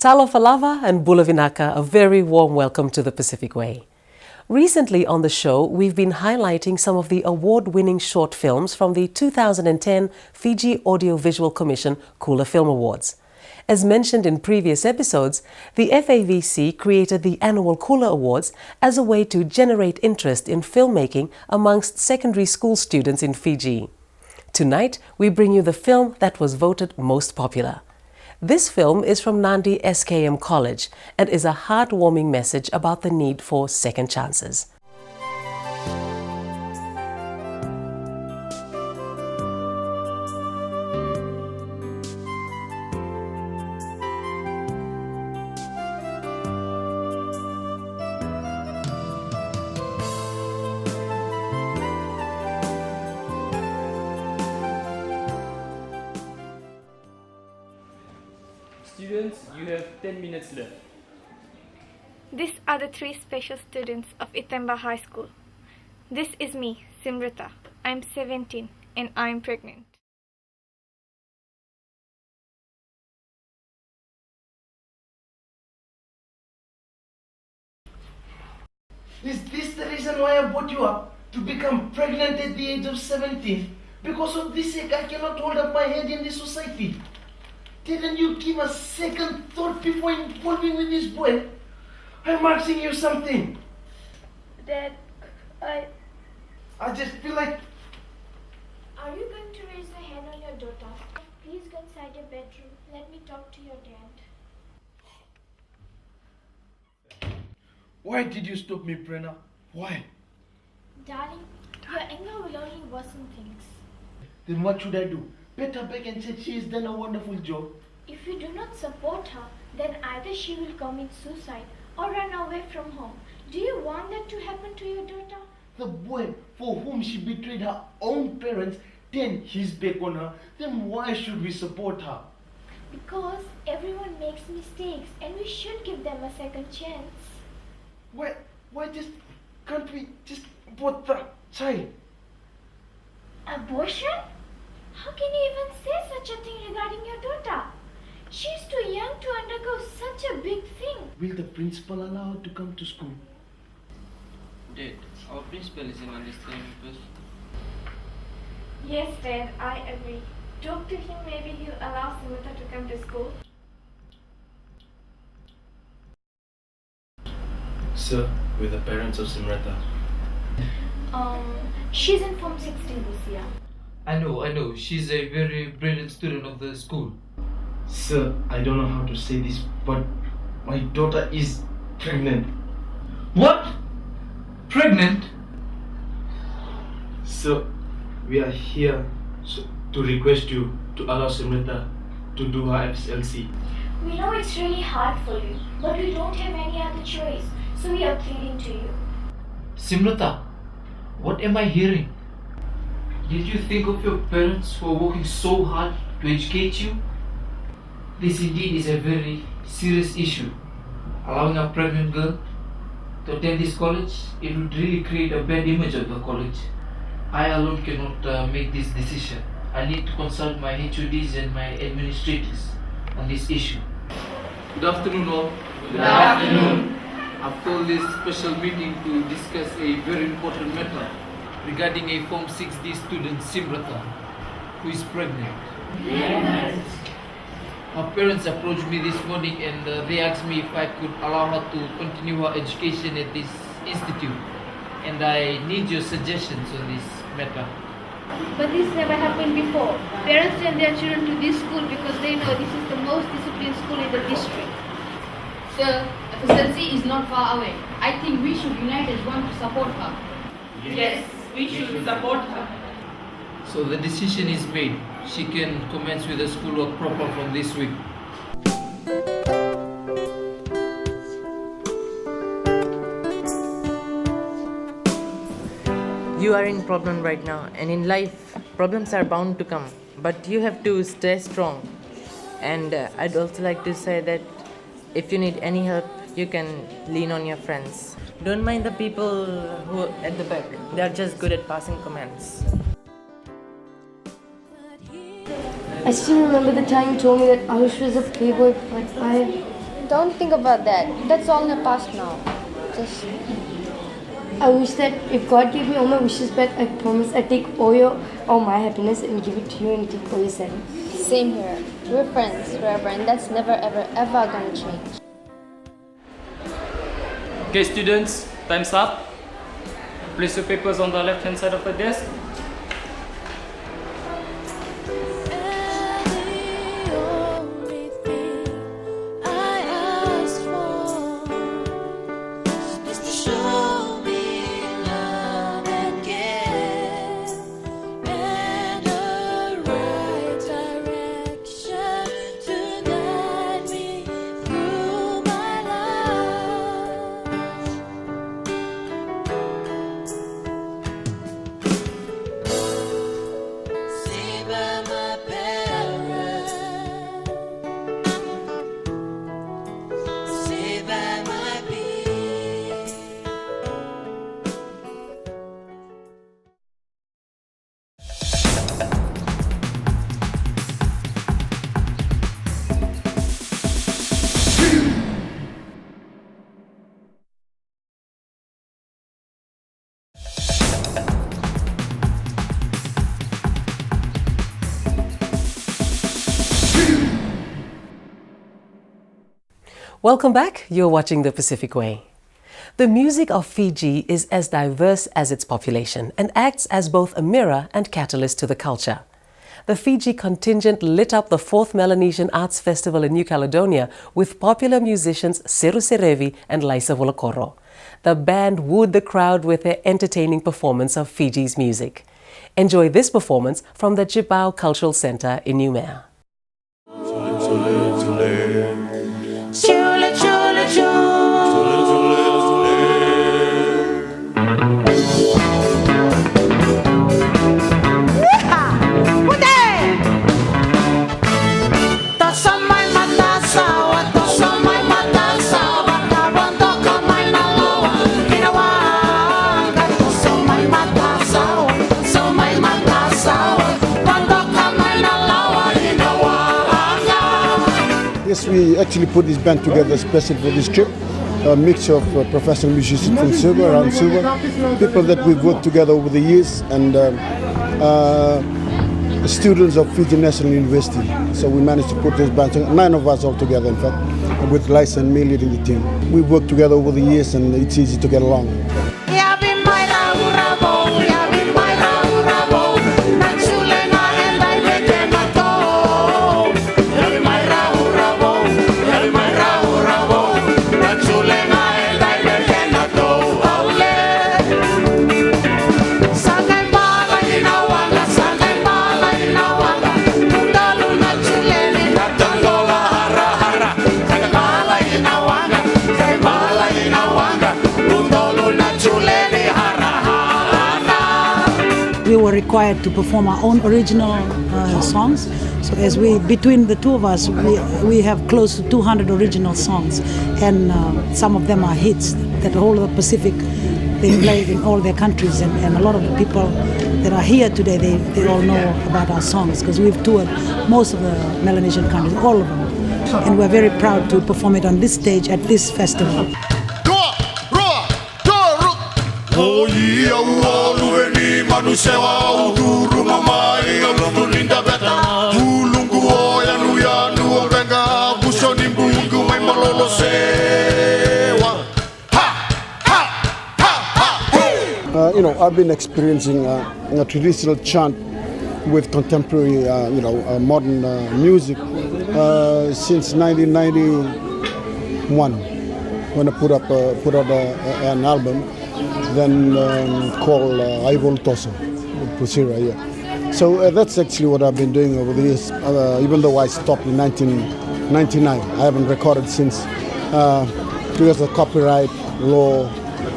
Salofalava and Bulavinaka, a very warm welcome to the Pacific Way. Recently on the show, we've been highlighting some of the award-winning short films from the 2010 Fiji Audiovisual Commission Kula Film Awards. As mentioned in previous episodes, the FAVC created the annual Kula Awards as a way to generate interest in filmmaking amongst secondary school students in Fiji. Tonight, we bring you the film that was voted most popular. This film is from Nandi SKM College and is a heartwarming message about the need for second chances. Students, you have 10 minutes left. These are the three special students of Itemba High School. This is me, Simrita. I'm 17 and I'm pregnant. Is this the reason why I brought you up? To become pregnant at the age of 17? Because of this sake I cannot hold up my head in this society. Didn't you give a second thought before involving with this boy? I'm asking you something. Dad, I just feel like... Are you going to raise your hand on your daughter? Please go inside your bedroom. Let me talk to your dad. Why did you stop me, Prerna? Why? Darling, your anger will only worsen things. Then what should I do? Better back and say she has done a wonderful job. If you do not support her, then either she will commit suicide or run away from home. Do you want that to happen to your daughter? The boy for whom she betrayed her own parents, then he's back on her. Then why should we support her? Because everyone makes mistakes and we should give them a second chance. Why can't we just abort the child? Abortion? How can you even say such a thing regarding your daughter? She's too young to undergo such a big thing. Will the principal allow her to come to school? Dad, our principal is an understanding person. Yes, Dad, I agree. Talk to him, maybe he'll allow Simrita to come to school. Sir, we're the parents of Simrita. She's in Form 16 this year. I know. She's a very brilliant student of the school. Sir, I don't know how to say this, but my daughter is pregnant. What? Pregnant? Sir, we are here to request you to allow Simrita to do her FSLC. We know it's really hard for you, but we don't have any other choice, so we are pleading to you. Simrita, what am I hearing? Did you think of your parents who are working so hard to educate you? This indeed is a very serious issue. Allowing a pregnant girl to attend this college, it would really create a bad image of the college. I alone cannot make this decision. I need to consult my HODs and my administrators on this issue. Good afternoon all. Good afternoon. I've called this special meeting to discuss a very important matter regarding a Form 6D student, Simrita, who is pregnant. Her parents approached me this morning and they asked me if I could allow her to continue her education at this institute. And I need your suggestions on this matter. But this never happened before. Parents send their children to this school because they know this is the most disciplined school in the district. Sir, FSLC is not far away. I think we should unite as one to support her. Yes, we should support her. So the decision is made. She can commence with the schoolwork proper from this week. You are in problem right now, and in life problems are bound to come, but you have to stay strong. And I'd also like to say that if you need any help, you can lean on your friends. Don't mind the people who are at the back. They are just good at passing commands. I still remember the time you told me that Arush was a playboy, but Don't think about that. That's all in the past now. Just... I wish that if God gave me all my wishes back, I promise I take all my happiness and give it to you and take all your sadness. Same here. We're friends forever, and that's never ever ever gonna change. Okay, students, time's up. Place your papers on the left hand side of the desk. Welcome back. You're watching The Pacific Way. The music of Fiji is as diverse as its population and acts as both a mirror and catalyst to the culture. The Fiji contingent lit up the 4th Melanesian Arts Festival in New Caledonia with popular musicians Seru Serevi and Laisa Volokoro. The band wooed the crowd with their entertaining performance of Fiji's music. Enjoy this performance from the Chipau Cultural Center in Noumea. Chule, chule, chule. Yes, we actually put this band together especially for this trip. A mix of professional musicians from Suva, around Suva, people that we've worked together over the years, and students of Fiji National University. So we managed to put this band together, 9 of us all together, in fact, with Laisa and me leading the team. We've worked together over the years, and it's easy to get along. We were required to perform our own original songs. So as between the two of us, we have close to 200 original songs, and some of them are hits that the whole of the Pacific, they play in all their countries, and a lot of the people that are here today, they all know about our songs because we've toured most of the Melanesian countries, all of them, and we're very proud to perform it on this stage at this festival. I've been experiencing a traditional chant with contemporary, modern music since 1991, when I put out an album, then called Aivol Toso, Pusira, yeah. So that's actually what I've been doing over the years, even though I stopped in 1999. I haven't recorded since because of copyright law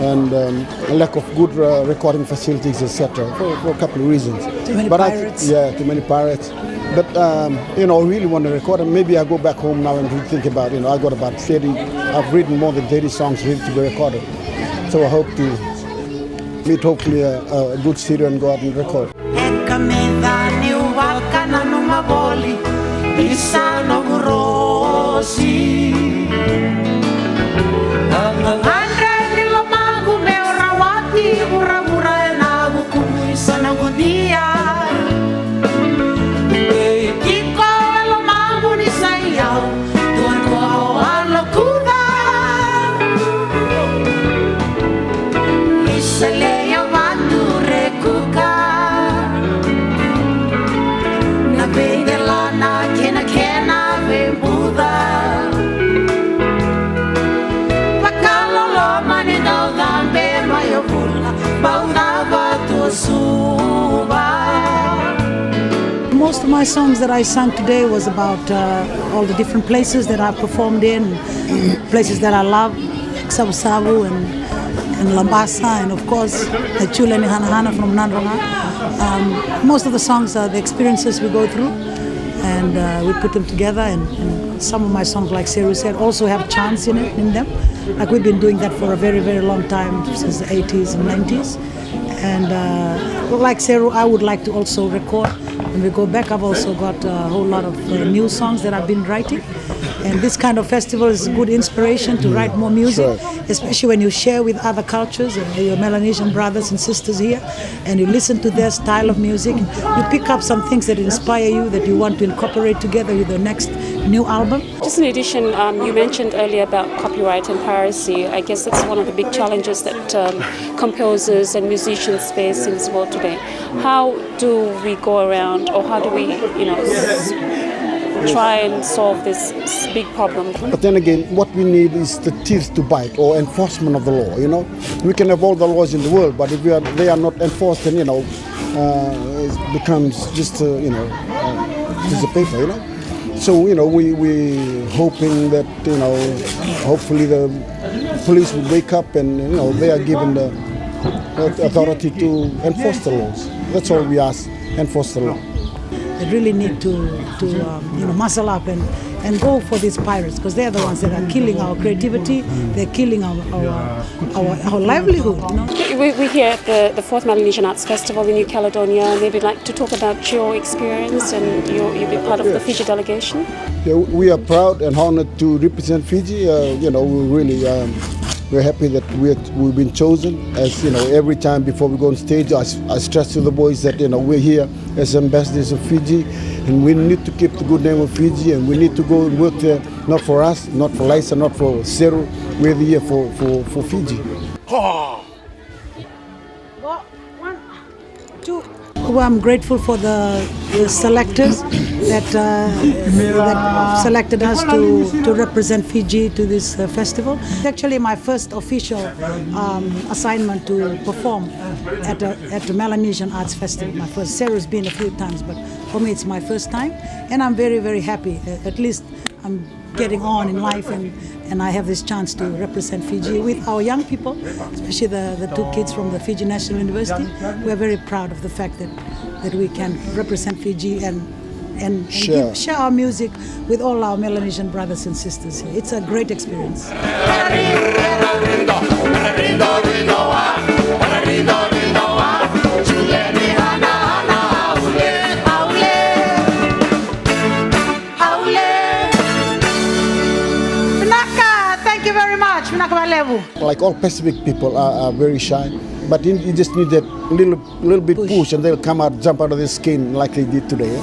and a lack of good recording facilities, etc., for a couple of reasons. Too many pirates. Too many pirates. But I really want to record, and maybe I go back home now and think about, I got about 30, I've written more than 30 songs ready to be recorded. So I hope to meet hopefully a good studio and go out and record. Isa no tosi Andre nilo magu me orawati Ura-ura e nagu kumui sana godia Kiko elo magu ni sayau Tuan ko ala kuda Isaleya vatu rekuka Na vedela na kena kena ve buda Pakalolo mani dau dambe mayo bula Baudava tu suba Most of my songs that I sang today was about all the different places that I performed in, places that I love, like Sabu and Lambasa, and of course the Chuleni Hanahana from Nandranga. Most of the songs are the experiences we go through, and we put them together. And some of my songs, like Seru said, also have chants in them. Like we've been doing that for a very, very long time, since the 80s and 90s. And like Seru, I would like to also record. When we go back, I've also got a whole lot of new songs that I've been writing. And this kind of festival is a good inspiration to write more music, especially when you share with other cultures, your Melanesian brothers and sisters here, and you listen to their style of music. You pick up some things that inspire you, that you want to incorporate together with your next new album. Just in addition, you mentioned earlier about copyright and piracy. I guess that's one of the big challenges that composers and musicians face in this world today. How do we go around, or how do we, try and solve this big problem? But then again, what we need is the teeth to bite, or enforcement of the law. We can have all the laws in the world, but if they are not enforced, then it becomes just piece of paper. So we hoping that hopefully the police will wake up and they are given the authority to enforce the laws. That's all we ask: enforce the law. They really need to muscle up and go for these pirates, because they're the ones that are killing our creativity. They're killing our livelihood. We're here at the 4th Melanesian Arts Festival in New Caledonia. Maybe like to talk about your experience, and you'll be part of the Fiji delegation. Yeah, we are proud and honored to represent Fiji. We're happy that we've been chosen. As every time before we go on stage, I stress to the boys that we're here as ambassadors of Fiji, and we need to keep the good name of Fiji, and we need to go and work there, not for us, not for Lysa, not for Seru. We're here for Fiji. Well, I'm grateful for the selectors that selected us to represent Fiji to this festival. It's actually my first official assignment to perform at the Melanesian Arts Festival. My first. Seru's been a few times, but for me it's my first time, and I'm very, very happy. At least I'm getting on in life, and I have this chance to represent Fiji with our young people, especially the two kids from the Fiji National University. We're very proud of the fact that we can represent Fiji and share our music with all our Melanesian brothers and sisters here. It's a great experience. Like all Pacific people are very shy, but you just need that little bit push, and they'll come out, jump out of their skin like they did today.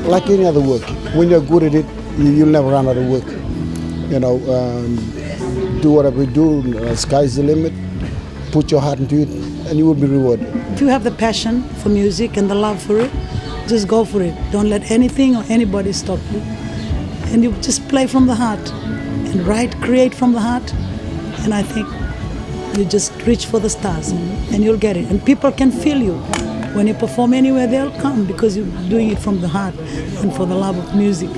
Like any other work, when you're good at it, you'll never run out of work. Do whatever you do, sky's the limit, put your heart into it, and you will be rewarded. If you have the passion for music and the love for it, just go for it. Don't let anything or anybody stop you. And you just play from the heart and create from the heart, and I think you just reach for the stars and you'll get it. And people can feel you. when you perform anywhere, they'll come because you're doing it from the heart and for the love of music.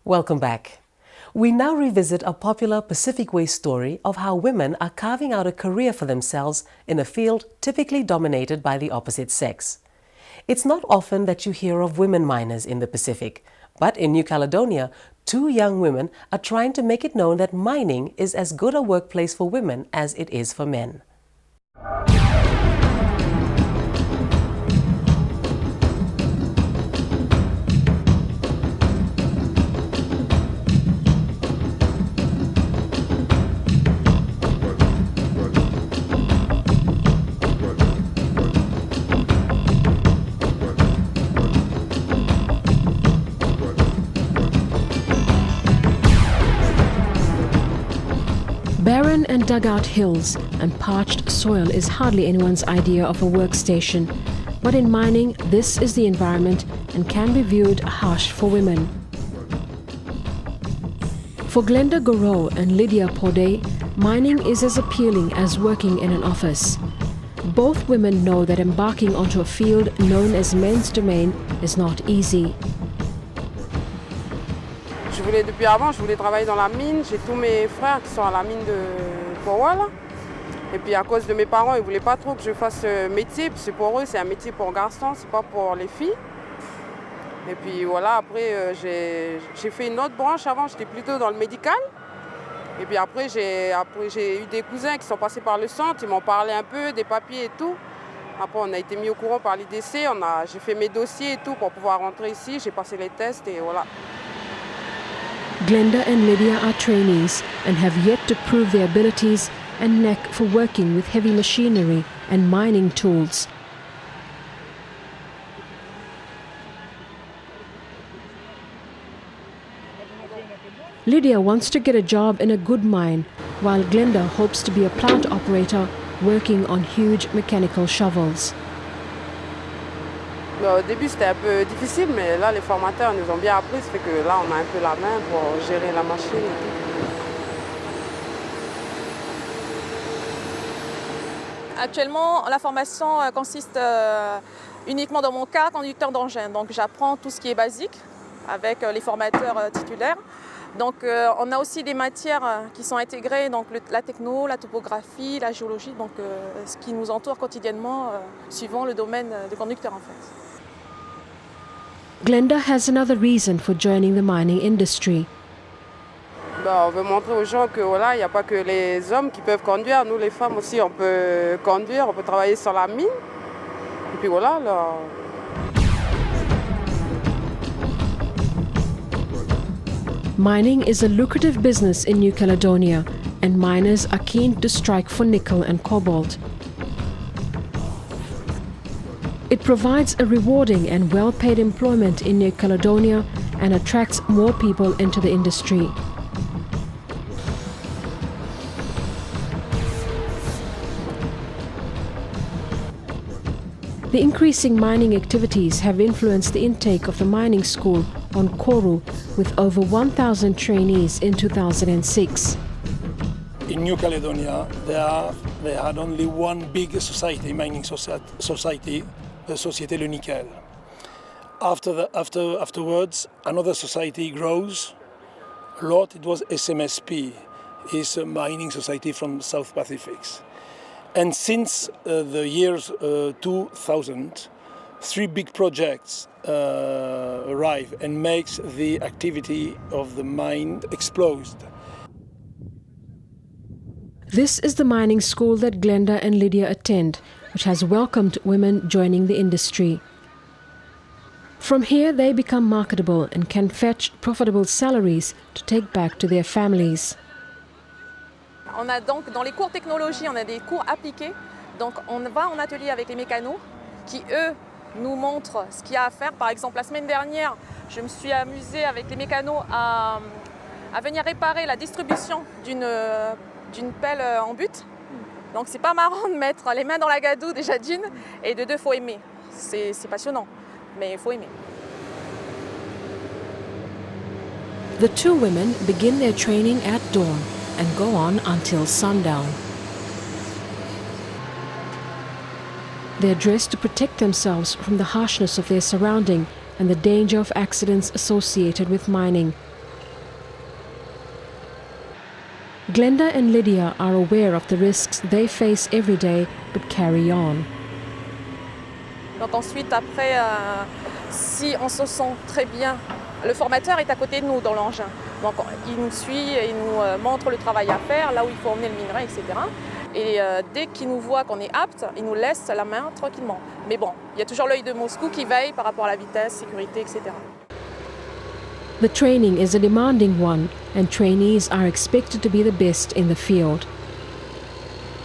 Welcome back. We now revisit a popular Pacific Way story of how women are carving out a career for themselves in a field typically dominated by the opposite sex. It's not often that you hear of women miners in the Pacific, but in New Caledonia, 2 young women are trying to make it known that mining is as good a workplace for women as it is for men. Barren and dugout hills and parched soil is hardly anyone's idea of a workstation, but in mining this is the environment and can be viewed harsh for women. For Glenda Goro and Lydia Porde, mining is as appealing as working in an office. Both women know that embarking onto a field known as men's domain is not easy. Depuis avant, je voulais travailler dans la mine. J'ai tous mes frères qui sont à la mine de Powell. Et puis à cause de mes parents, ils ne voulaient pas trop que je fasse ce métier. Parce que pour eux, c'est un métier pour garçons, c'est pas pour les filles. Et puis voilà, après, j'ai fait une autre branche avant. J'étais plutôt dans le médical. Et puis après, j'ai eu des cousins qui sont passés par le centre. Ils m'ont parlé un peu des papiers et tout. Après, on a été mis au courant par l'IDC. J'ai fait mes dossiers et tout pour pouvoir rentrer ici. J'ai passé les tests et voilà. Glenda and Lydia are trainees and have yet to prove their abilities and knack for working with heavy machinery and mining tools. Lydia wants to get a job in a good mine, while Glenda hopes to be a plant operator working on huge mechanical shovels. Au début c'était un peu difficile, mais là les formateurs nous ont bien appris, ça fait que là on a un peu la main pour gérer la machine. Actuellement, la formation consiste uniquement dans mon cas, conducteur d'engin. Donc j'apprends tout ce qui est basique avec les formateurs titulaires. Donc on a aussi des matières qui sont intégrées, donc la techno, la topographie, la géologie, donc ce qui nous entoure quotidiennement suivant le domaine de conducteur en fait. Glenda has another reason for joining the mining industry. On veut montrer aux gens que voilà, il n'y a pas que les hommes qui peuvent conduire, nous les femmes aussi on peut conduire, on peut travailler sur la mine. Et puis voilà. Là. Mining is a lucrative business in New Caledonia, and miners are keen to strike for nickel and cobalt. It provides a rewarding and well-paid employment in New Caledonia and attracts more people into the industry. The increasing mining activities have influenced the intake of the mining school on Koru, with over 1,000 trainees in 2006. In New Caledonia, they had only one big society, mining society, the Société Le Nickel. Afterwards, another society grows a lot. It was SMSP, is a mining society from South Pacific. And since the years 2000, 3 big projects arrive and makes the activity of the mine explode. This is the mining school that Glenda and Lydia attend, which has welcomed women joining the industry. From here, they become marketable and can fetch profitable salaries to take back to their families. On a donc dans les cours technologie, on a des cours appliqués. Donc on va en atelier avec les mécanos qui eux nous montrent ce qu'il y a à faire. Par exemple, la semaine dernière, je me suis amusée avec les mécanos à à venir réparer la distribution d'une pelle en but. Donc c'est pas marrant de mettre les mains dans la gadoue déjà d'une, et de deux, faut aimer. C'est passionnant, mais il faut aimer. The two women begin their training at dawn and go on until sundown. They are dressed to protect themselves from the harshness of their surrounding and the danger of accidents associated with mining. Glenda and Lydia are aware of the risks they face every day but carry on. Donc ensuite, après, si on se sent très bien, le formateur est à côté de nous dans l'engin. Donc il nous suit et il nous montre le travail à faire, là où il faut emmener le minerai, etc. Et dès qu'il nous voit qu'on est apte, il nous laisse la main tranquillement. Mais bon, il y a toujours l'œil de Moscou qui veille par rapport à la vitesse, sécurité, etc. The training is a demanding one, and trainees are expected to be the best in the field.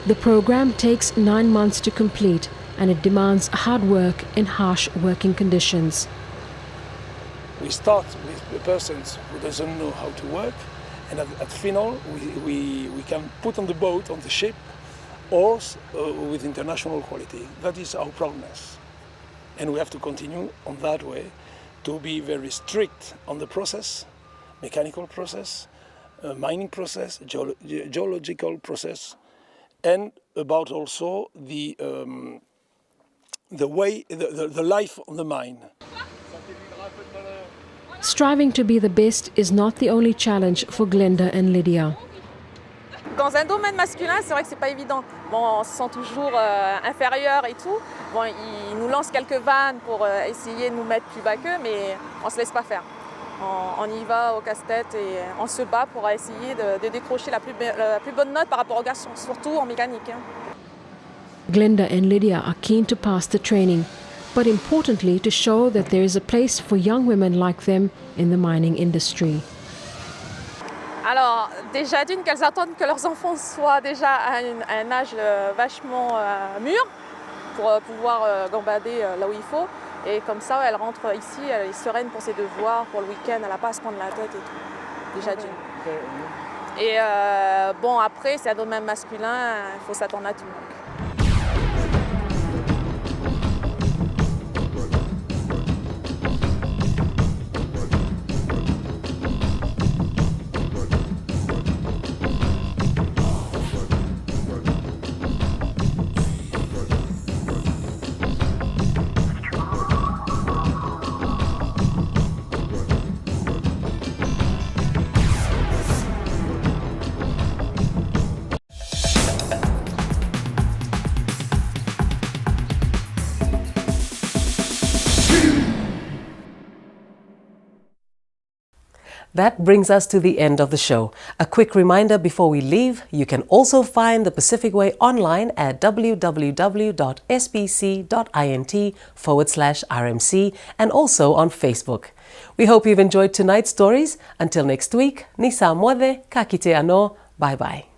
The program takes 9 months to complete, and it demands hard work and harsh working conditions. We start with persons who doesn't know how to work, and at final we can put on the boat, on the ship, ores with international quality. That is our promise, and we have to continue on that way, to be very strict on the process, mechanical process, mining process, geological process, and about also the life on the mine. Striving to be the best is not the only challenge for Glenda and Lydia. Dans un domaine masculin, c'est vrai que c'est pas évident. Bon, on se sent toujours inférieur et tout. Bon, ils nous lancent quelques vannes pour essayer de nous mettre plus bas qu'eux, mais on se laisse pas faire. On y va au casse-tête et on se bat pour essayer de décrocher la plus bonne note par rapport aux garçons, surtout en mécanique. Hein. Glenda and Lydia are keen to pass the training, but importantly to show that there is a place for young women like them in the mining industry. Alors, déjà d'une, qu'elles attendent que leurs enfants soient déjà à un âge vachement mûr pour pouvoir gambader là où il faut. Et comme ça, elle rentre ici, elle est sereine pour ses devoirs, pour le week-end, elle n'a pas à se prendre la tête et tout. Déjà d'une. Et bon, après, c'est un domaine masculin, il faut s'attendre à tout. That brings us to the end of the show. A quick reminder before we leave, you can also find the Pacific Way online at www.spc.int/RMC and also on Facebook. We hope you've enjoyed tonight's stories. Until next week, Nisa Mwade, Kakite Ano, bye-bye.